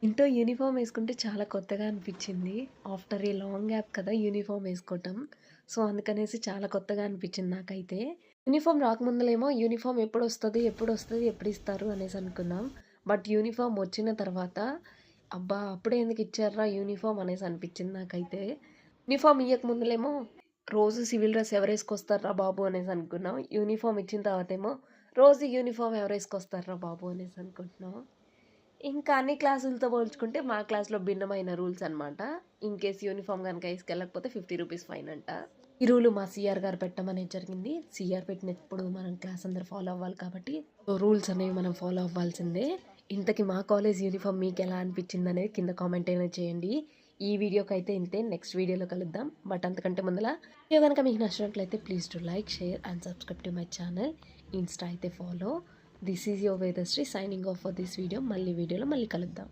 ఇంట్లో యూనిఫార్మ్ యేసుకుంటే చాలా కొత్తగా అనిపిచ్చింది. ఆఫ్టర్ ఏ లాంగ్ గ్యాప్ కదా యూనిఫార్మ్ యేసుకోవటం. సో, అందుకనేసి చాలా కొత్తగా అనిపిచ్చింది నాకైతే. యూనిఫార్మ్ రాకముందులేమో యూనిఫార్మ్ ఎప్పుడొస్తది, ఎప్పుడొస్తది, ఎప్పుడిస్తారు అనేసి అనుకున్నాం. బట్ యూనిఫార్మ్ వచ్చిన తర్వాత అబ్బా! అప్పుడే ఎందుకిచ్చార్రా యూనిఫార్మ్ అనేసి అనిపిచ్చింది నాకైతే. యూనిఫార్మ్ ఇయ్యకముందులేమో రోజు సివిల్ డ్రెస్ ఎవరేసుకొస్తార్రా బాబు అనేసి అనుకున్నాం. యూనిఫార్మ్ ఇచ్చిన తర్వాతేమో రోజు యూనిఫార్మ్ ఎవరేసుకొస్తార్రా బాబు అనేసి అనుకుంటున్నాం. ఇంకా అన్ని క్లాసులతో పోల్చుకుంటే మా క్లాస్‌లో భిన్నమైన రూల్స్ అనమాట. ఇన్‌కేస్ యూనిఫార్మ్ గనుక ఏసుకెళ్ళకపోతే రూ. 50 ఫైన్ అంట. ఈ రూలు మా సీఆర్ గారు పెట్టమనేది జరిగింది. సీఆర్ పెట్టినప్పుడు మనం క్లాస్ అందరూ ఫాలో అవ్వాలి కాబట్టి, సో రూల్స్ అనేవి మనం ఫాలో అవ్వాల్సిందే. ఇంతకి మా కాలేజ్ యూనిఫార్మ్ మీకెలా అనిపించిందనేది కింద కామెంట్ అయినా చేయండి. ఈ వీడియోకైతే ఇంతే. నెక్స్ట్ వీడియోలో కలుద్దాం. బట్ అంతకంటే ముందల వీడియో గనుక మీకు నచ్చినట్లయితే please do like, share and subscribe to my channel. Insta అయితే follow. This is your Vedasri signing off for this video. మళ్ళీ వీడియోలో మళ్ళీ కలుద్దాం.